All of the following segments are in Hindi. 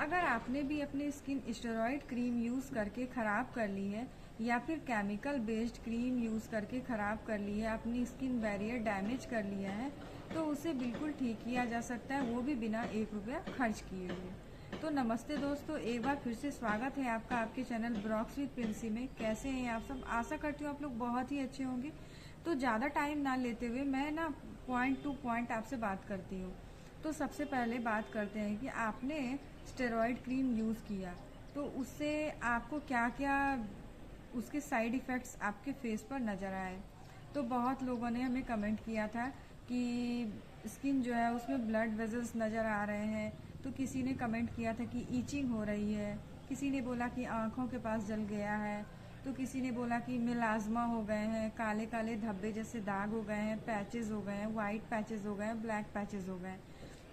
अगर आपने भी अपनी स्किन स्टेरॉइड क्रीम यूज़ करके ख़राब कर ली है या फिर केमिकल बेस्ड क्रीम यूज़ करके ख़राब कर ली है, अपनी स्किन बैरियर डैमेज कर लिया है, तो उसे बिल्कुल ठीक किया जा सकता है, वो भी बिना 1 रुपया खर्च किए हुए। तो नमस्ते दोस्तों, एक बार फिर से स्वागत है आपका आपके चैनल ब्रॉक्स विद प्रिंसी में। कैसे हैं आप सब? आशा करती हूँ आप लोग बहुत ही अच्छे होंगे। तो ज़्यादा टाइम ना लेते हुए मैं ना पॉइंट टू पॉइंट आपसे बात करती हूँ। तो सबसे पहले बात करते हैं कि आपने स्टेरॉइड क्रीम यूज़ किया तो उससे आपको क्या क्या उसके साइड इफ़ेक्ट्स आपके फेस पर नज़र आए। तो बहुत लोगों ने हमें कमेंट किया था कि स्किन जो है उसमें ब्लड वेजल्स नज़र आ रहे हैं। तो किसी ने कमेंट किया था कि ईचिंग हो रही है, किसी ने बोला कि आँखों के पास जल गया है, तो किसी ने बोला कि मिलाज़मा हो गए हैं, काले काले धब्बे जैसे दाग हो गए हैं, पैचेस हो गए हैं, वाइट पैचेस हो गए हैं, ब्लैक पैचेस हो गए हैं।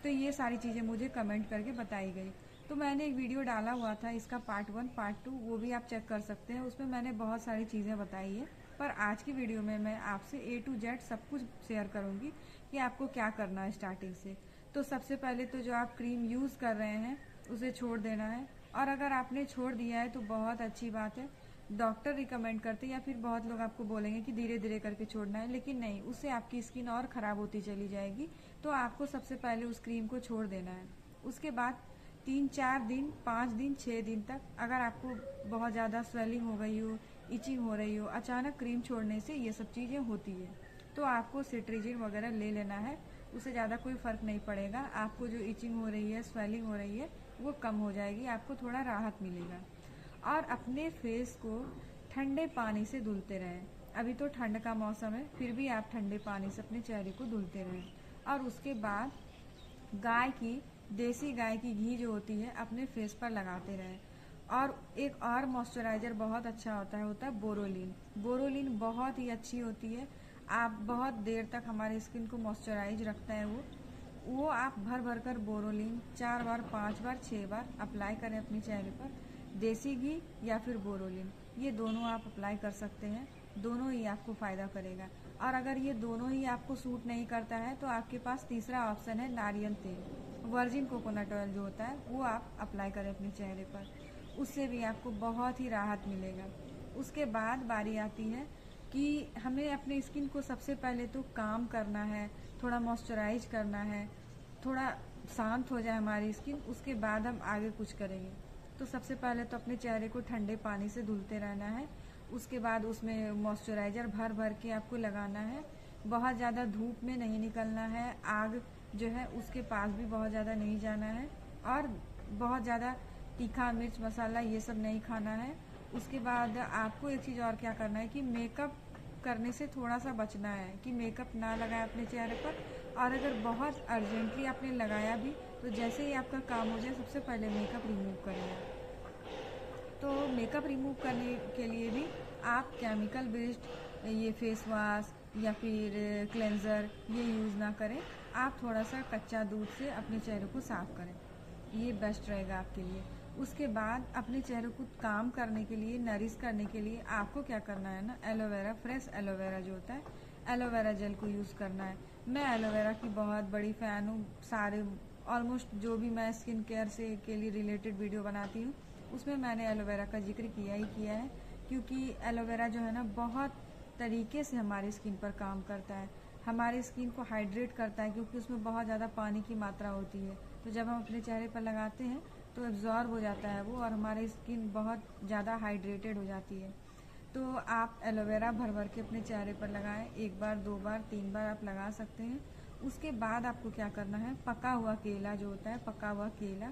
तो ये सारी चीज़ें मुझे कमेंट करके बताई गई। तो मैंने एक वीडियो डाला हुआ था इसका पार्ट 1 पार्ट 2, वो भी आप चेक कर सकते हैं। उसमें मैंने बहुत सारी चीज़ें बताई है, पर आज की वीडियो में मैं आपसे A to Z सब कुछ शेयर करूँगी कि आपको क्या करना है स्टार्टिंग से। तो सबसे पहले तो जो आप क्रीम यूज़ कर रहे हैं उसे छोड़ देना है, और अगर आपने छोड़ दिया है तो बहुत अच्छी बात है। डॉक्टर रिकमेंड करते हैं या फिर बहुत लोग आपको बोलेंगे कि धीरे धीरे करके छोड़ना है, लेकिन नहीं, उससे आपकी स्किन और ख़राब होती चली जाएगी। तो आपको सबसे पहले उस क्रीम को छोड़ देना है। उसके बाद 3-4 दिन, 5 दिन, 6 दिन तक अगर आपको बहुत ज़्यादा स्वेलिंग हो गई हो, इचिंग हो रही हो, अचानक क्रीम छोड़ने से ये सब चीज़ें होती है, तो आपको सिट्रीजिन वगैरह ले लेना है। उससे ज़्यादा कोई फ़र्क नहीं पड़ेगा। आपको जो इचिंग हो रही है, स्वेलिंग हो रही है, वो कम हो जाएगी, आपको थोड़ा राहत मिलेगा। और अपने फेस को ठंडे पानी से धुलते रहें। अभी तो ठंड का मौसम है, फिर भी आप ठंडे पानी से अपने चेहरे को धुलते रहें। और उसके बाद देसी गाय की घी जो होती है अपने फेस पर लगाते रहें। और एक और मॉइस्चराइज़र बहुत अच्छा होता है बोरोलिन। बोरोलिन बहुत ही अच्छी होती है, आप बहुत देर तक हमारी स्किन को मॉइस्चराइज रखता है वो आप भर भर कर बोरोलिन 4 बार, 5 बार, 6 बार अप्लाई करें अपने चेहरे पर। देसी घी या फिर बोरोलिन, ये दोनों आप अप्लाई कर सकते हैं, दोनों ही आपको फ़ायदा करेगा। और अगर ये दोनों ही आपको सूट नहीं करता है तो आपके पास तीसरा ऑप्शन है नारियल तेल, वर्जिन कोकोनट ऑयल जो होता है, वो आप अप्लाई करें अपने चेहरे पर, उससे भी आपको बहुत ही राहत मिलेगा। उसके बाद बारी आती है कि हमें अपने स्किन को सबसे पहले तो काम करना है, थोड़ा मॉइस्चराइज करना है, थोड़ा शांत हो जाए हमारी स्किन, उसके बाद हम आगे कुछ करेंगे। तो सबसे पहले तो अपने चेहरे को ठंडे पानी से धुलते रहना है। उसके बाद उसमें मॉइस्चराइज़र भर भर के आपको लगाना है। बहुत ज़्यादा धूप में नहीं निकलना है, आग जो है उसके पास भी बहुत ज़्यादा नहीं जाना है, और बहुत ज़्यादा तीखा मिर्च मसाला ये सब नहीं खाना है। उसके बाद आपको एक चीज़ और क्या करना है कि मेकअप करने से थोड़ा सा बचना है, कि मेकअप ना लगाए अपने चेहरे पर। और अगर बहुत अर्जेंटली आपने लगाया भी तो जैसे ही आपका काम हो जाए सबसे पहले मेकअप रिमूव करिए। तो मेकअप रिमूव करने के लिए भी आप केमिकल बेस्ड ये फेस वॉश या फिर क्लेंज़र ये यूज़ ना करें। आप थोड़ा सा कच्चा दूध से अपने चेहरे को साफ़ करें, ये बेस्ट रहेगा आपके लिए। उसके बाद अपने चेहरे को काम करने के लिए, नरिश करने के लिए आपको क्या करना है ना, एलोवेरा, फ्रेश एलोवेरा जो होता है, एलोवेरा जेल को यूज़ करना है। मैं एलोवेरा की बहुत बड़ी फ़ैन हूँ। सारे ऑलमोस्ट जो भी मैं स्किन केयर से के लिए रिलेटेड वीडियो बनाती हूँ उसमें मैंने एलोवेरा का जिक्र किया ही किया है, क्योंकि एलोवेरा जो है ना बहुत तरीके से हमारी स्किन पर काम करता है, हमारी स्किन को हाइड्रेट करता है, क्योंकि उसमें बहुत ज़्यादा पानी की मात्रा होती है। तो जब हम अपने चेहरे पर लगाते हैं तो एब्जॉर्ब हो जाता है वो, और हमारी स्किन बहुत ज़्यादा हाइड्रेटेड हो जाती है। तो आप एलोवेरा भर भर के अपने चेहरे पर लगाएं, 1 बार, 2 बार, 3 बार आप लगा सकते हैं। उसके बाद आपको क्या करना है, पका हुआ केला जो होता है, पका हुआ केला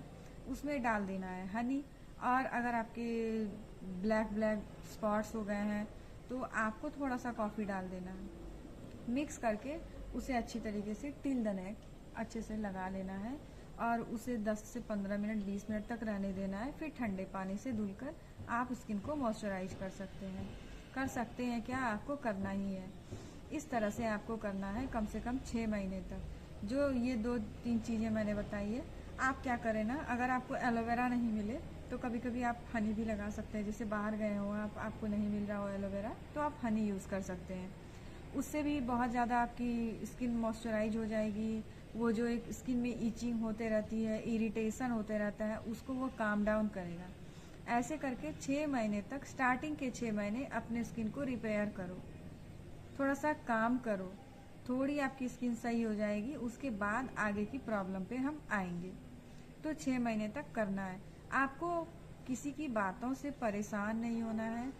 उसमें डाल देना है हनी। और अगर आपके ब्लैक ब्लैक स्पॉट्स हो गए हैं तो आपको थोड़ा सा कॉफ़ी डाल देना है। मिक्स करके उसे अच्छी तरीके से टिल द नेक अच्छे से लगा लेना है, और उसे 10 से 15 मिनट, 20 मिनट तक रहने देना है। फिर ठंडे पानी से धुलकर आप स्किन को मॉइस्चराइज कर सकते हैं क्या, आपको करना ही है। इस तरह से आपको करना है कम से कम 6 महीने तक। जो ये 2-3 चीज़ें मैंने बताई है, आप क्या करें ना, अगर आपको एलोवेरा नहीं मिले तो कभी कभी आप हनी भी लगा सकते हैं। जैसे बाहर गए हो आप, आपको नहीं मिल रहा हो एलोवेरा, तो आप हनी यूज़ कर सकते हैं। उससे भी बहुत ज़्यादा आपकी स्किन मॉइस्चराइज हो जाएगी, वो जो एक स्किन में ईचिंग होते रहती है, इरिटेशन होते रहता है, उसको वो काम डाउन करेगा। ऐसे करके 6 महीने तक, स्टार्टिंग के 6 महीने अपने स्किन को रिपेयर करो, थोड़ा सा काम करो, थोड़ी आपकी स्किन सही हो जाएगी। उसके बाद आगे की प्रॉब्लम पे हम आएंगे। तो 6 महीने तक करना है आपको। किसी की बातों से परेशान नहीं होना है।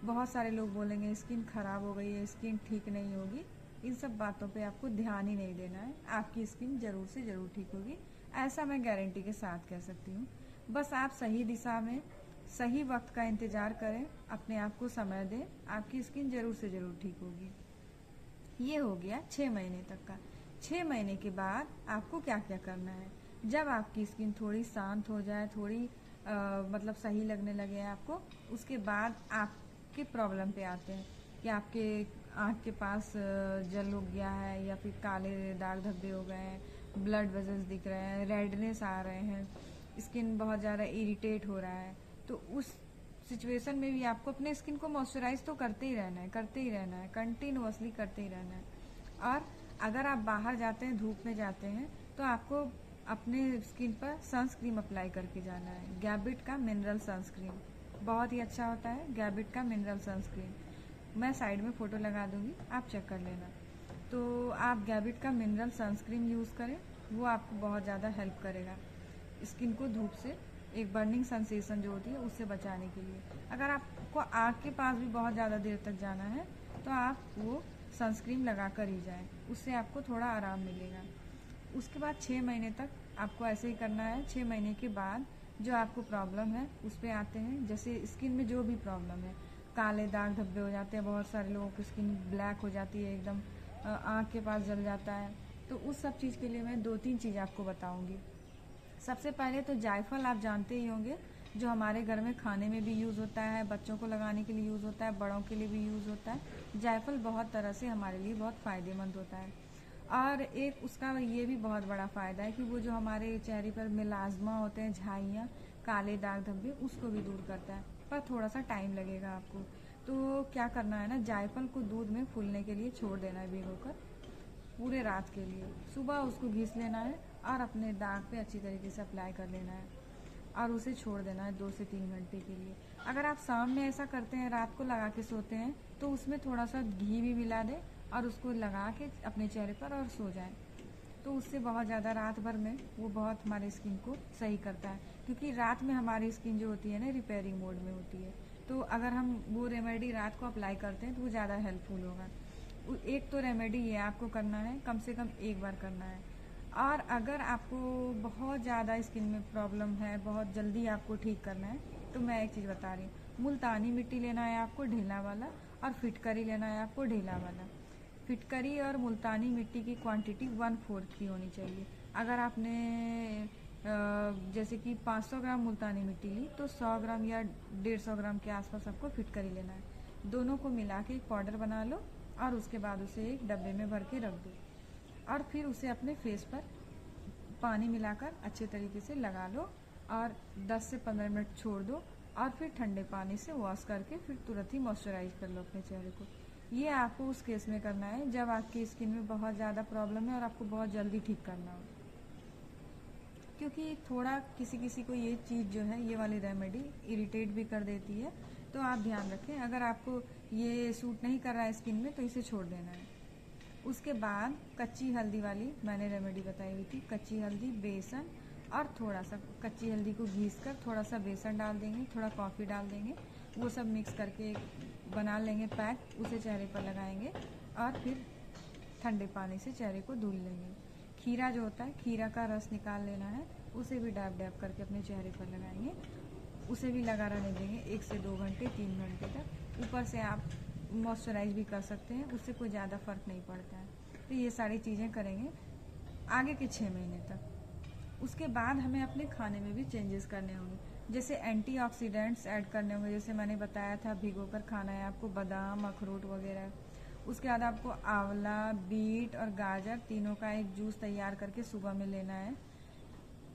बहुत सारे लोग बोलेंगे स्किन खराब हो गई है, स्किन ठीक नहीं होगी, इन सब बातों पे आपको ध्यान ही नहीं देना है। आपकी स्किन ज़रूर से ज़रूर ठीक होगी, ऐसा मैं गारंटी के साथ कह सकती हूँ। बस आप सही दिशा में सही वक्त का इंतज़ार करें, अपने आप को समय दें, आपकी स्किन ज़रूर से ज़रूर ठीक होगी। ये हो गया 6 महीने तक का। 6 महीने के बाद आपको क्या क्या करना है। जब आपकी स्किन थोड़ी शांत हो जाए, थोड़ी मतलब सही लगने लगे आपको, उसके बाद आपके प्रॉब्लम पे आते हैं कि आपके आँख के पास जल हो गया है, या फिर काले दाग धब्बे हो गए हैं, ब्लड वेजल्स दिख रहे हैं, रेडनेस आ रहे हैं, स्किन बहुत ज़्यादा इरिटेट हो रहा है। तो उस सिचुएशन में भी आपको अपने स्किन को मॉइस्चराइज तो करते ही रहना है, करते ही रहना है, कंटिन्यूअसली करते ही रहना है। और अगर आप बाहर जाते हैं, धूप में जाते हैं, तो आपको अपने स्किन पर सनस्क्रीन अप्लाई करके जाना है। गैबिट का मिनरल सनस्क्रीन बहुत ही अच्छा होता है, गैबिट का मिनरल सनस्क्रीन। मैं साइड में फ़ोटो लगा दूंगी, आप चेक कर लेना। तो आप गैबिट का मिनरल सनस्क्रीन यूज़ करें, वो आपको बहुत ज़्यादा हेल्प करेगा स्किन को धूप से, एक बर्निंग सेंसेशन जो होती है उससे बचाने के लिए। अगर आपको आँख के पास भी बहुत ज़्यादा देर तक जाना है, तो आप वो सनस्क्रीन लगा कर ही जाएँ, उससे आपको थोड़ा आराम मिलेगा। उसके बाद 6 महीने तक आपको ऐसे ही करना है। 6 महीने के बाद जो आपको प्रॉब्लम है उस पर आते हैं। जैसे स्किन में जो भी प्रॉब्लम है, काले दाग धब्बे हो जाते हैं, बहुत सारे लोगों की स्किन ब्लैक हो जाती है, एकदम आँख के पास जल जाता है। तो उस सब चीज़ के लिए मैं 2-3 चीज़ आपको बताऊँगी। सबसे पहले तो जायफल आप जानते ही होंगे, जो हमारे घर में खाने में भी यूज़ होता है, बच्चों को लगाने के लिए यूज़ होता है, बड़ों के लिए भी यूज़ होता है। जायफल बहुत तरह से हमारे लिए बहुत फ़ायदेमंद होता है। और एक उसका ये भी बहुत बड़ा फ़ायदा है कि वो जो हमारे चेहरे पर मिलाज़्मा होते हैं, झाइयाँ, काले दाग धब्बे, उसको भी दूर करता है, पर थोड़ा सा टाइम लगेगा आपको। तो क्या करना है ना, जायफल को दूध में फूलने के लिए छोड़ देना है भिगोकर, पूरे रात के लिए। सुबह उसको घिस लेना है और अपने दाग पे अच्छी तरीके से अप्लाई कर लेना है, और उसे छोड़ देना है 2 से 3 घंटे के लिए। अगर आप शाम में ऐसा करते हैं, रात को लगा के सोते हैं, तो उसमें थोड़ा सा घी भी मिला दें और उसको लगा के अपने चेहरे पर और सो जाएं। तो उससे बहुत ज़्यादा रात भर में वो बहुत हमारे स्किन को सही करता है, क्योंकि रात में हमारी स्किन जो होती है ना, रिपेयरिंग मोड में होती है। तो अगर हम वो रेमेडी रात को अप्लाई करते हैं तो वो ज़्यादा हेल्पफुल होगा। एक तो रेमेडी ये आपको करना है, कम से कम एक बार करना है। और अगर आपको बहुत ज़्यादा स्किन में प्रॉब्लम है, बहुत जल्दी आपको ठीक करना है, तो मैं एक चीज़ बता रही हूँ, मुल्तानी मिट्टी लेना है आपको ढीला वाला, और फिटकरी लेना है आपको ढीला वाला। फिटकरी और मुल्तानी मिट्टी की क्वांटिटी 1/4 की होनी चाहिए। अगर आपने जैसे कि 500 ग्राम मुल्तानी मिट्टी ली, तो 100 ग्राम या 150 ग्राम के आसपास आपको फिटकरी लेना है। दोनों को मिला के एक पाउडर बना लो, और उसके बाद उसे एक डब्बे में भर के रख दो, और फिर उसे अपने फेस पर पानी मिलाकर अच्छे तरीके से लगा लो, और 10 से 15 मिनट छोड़ दो, और फिर ठंडे पानी से वॉश करके फिर तुरंत ही मॉइस्चराइज कर लो अपने चेहरे को। ये आपको उस केस में करना है जब आपकी स्किन में बहुत ज़्यादा प्रॉब्लम है और आपको बहुत जल्दी ठीक करना हो, क्योंकि थोड़ा किसी किसी को ये चीज़ जो है, ये वाली रेमेडी इरिटेट भी कर देती है। तो आप ध्यान रखें, अगर आपको ये सूट नहीं कर रहा है स्किन में, तो इसे छोड़ देना है। उसके बाद कच्ची हल्दी वाली मैंने रेमेडी बताई हुई थी। कच्ची हल्दी, बेसन, और थोड़ा सा कच्ची हल्दी को घिस कर थोड़ा सा बेसन डाल देंगे, थोड़ा कॉफ़ी डाल देंगे, वो सब मिक्स करके बना लेंगे पैक, उसे चेहरे पर लगाएंगे, और फिर ठंडे पानी से चेहरे को धुल लेंगे। खीरा जो होता है, खीरा का रस निकाल लेना है, उसे भी डैब डैब करके अपने चेहरे पर लगाएंगे, उसे भी लगा रहने देंगे 1 से 2 घंटे, 3 घंटे तक। ऊपर से आप मॉइस्चराइज भी कर सकते हैं, उससे कोई ज़्यादा फ़र्क नहीं पड़ता है। तो ये सारी चीज़ें करेंगे आगे के 6 महीने तक। उसके बाद हमें अपने खाने में भी चेंजेस करने होंगे, जैसे एंटीऑक्सीडेंट्स ऐड करने होंगे। जैसे मैंने बताया था, भिगोकर खाना है आपको बादाम, अखरोट वगैरह। उसके बाद आपको आंवला, बीट और गाजर तीनों का एक जूस तैयार करके सुबह में लेना है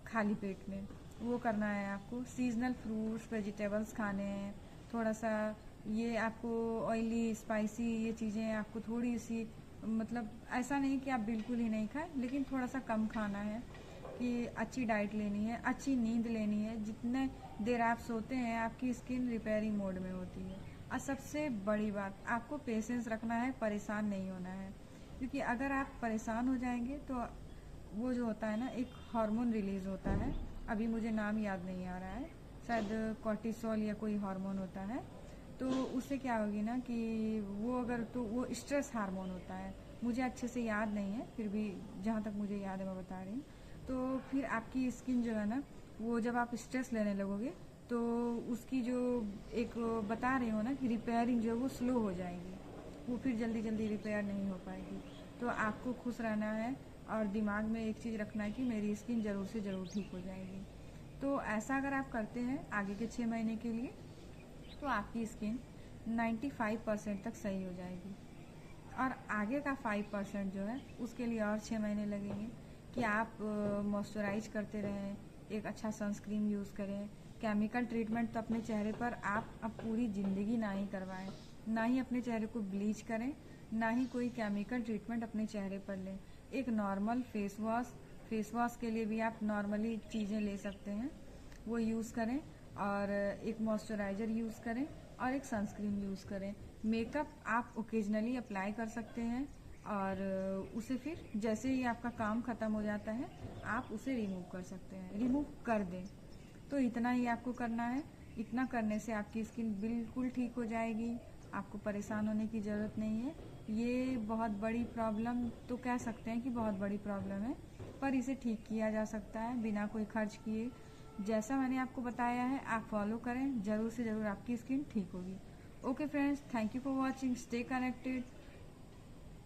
खाली पेट में, वो करना है आपको। सीजनल फ्रूट्स, वेजिटेबल्स खाने हैं। थोड़ा सा ये आपको ऑयली, स्पाइसी ये चीज़ें आपको थोड़ी सी मतलब ऐसा नहीं कि आप बिल्कुल ही नहीं खाएं, लेकिन थोड़ा सा कम खाना है, कि अच्छी डाइट लेनी है, अच्छी नींद लेनी है। जितने देर आप सोते हैं आपकी स्किन रिपेयरिंग मोड में होती है। और सबसे बड़ी बात, आपको पेशेंस रखना है, परेशान नहीं होना है, क्योंकि अगर आप परेशान हो जाएंगे तो वो जो होता है ना, एक हार्मोन रिलीज़ होता है, अभी मुझे नाम याद नहीं आ रहा है, शायद कॉर्टिसोल या कोई हार्मोन होता है। तो उससे क्या होगी ना कि वो अगर, तो वो स्ट्रेस हार्मोन होता है, मुझे अच्छे से याद नहीं है, फिर भी जहाँ तक मुझे याद है मैं बता रही हूँ। तो फिर आपकी स्किन जो है ना, वो जब आप स्ट्रेस लेने लगोगे तो उसकी जो एक बता रही हो ना कि रिपेयरिंग जो है वो स्लो हो जाएगी, वो फिर जल्दी जल्दी रिपेयर नहीं हो पाएगी। तो आपको खुश रहना है और दिमाग में एक चीज़ रखना है कि मेरी स्किन ज़रूर से ज़रूर ठीक हो जाएगी। तो ऐसा अगर आप करते हैं आगे के 6 महीने के लिए, तो आपकी स्किन 95% तक सही हो जाएगी। और आगे का 5% जो है उसके लिए और 6 महीने लगेंगे, कि आप मॉइस्चराइज करते रहें, एक अच्छा सनस्क्रीन यूज़ करें। केमिकल ट्रीटमेंट तो अपने चेहरे पर आप अब पूरी ज़िंदगी ना ही करवाएं, ना ही अपने चेहरे को ब्लीच करें, ना ही कोई केमिकल ट्रीटमेंट अपने चेहरे पर लें। एक नॉर्मल फेस वॉश के लिए भी आप नॉर्मली चीज़ें ले सकते हैं, वो यूज़ करें, और एक मॉइस्चराइज़र यूज़ करें, और एक सनस्क्रीन यूज़ करें। मेकअप आप ओकेजनली अप्लाई कर सकते हैं, और उसे फिर जैसे ही आपका काम ख़त्म हो जाता है आप उसे रिमूव कर सकते हैं, रिमूव कर दें। तो इतना ही आपको करना है। इतना करने से आपकी स्किन बिल्कुल ठीक हो जाएगी, आपको परेशान होने की ज़रूरत नहीं है। ये बहुत बड़ी प्रॉब्लम तो कह सकते हैं कि बहुत बड़ी प्रॉब्लम है, पर इसे ठीक किया जा सकता है बिना कोई खर्च किए। जैसा मैंने आपको बताया है आप फॉलो करें, ज़रूर से ज़रूर आपकी स्किन ठीक होगी। Okay friends, thank you for watching, stay connected.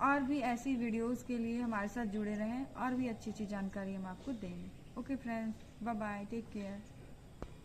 और भी ऐसी वीडियोस के लिए हमारे साथ जुड़े रहें, और भी अच्छी अच्छी जानकारी हम आपको देंगे। Okay friends, bye bye, take care.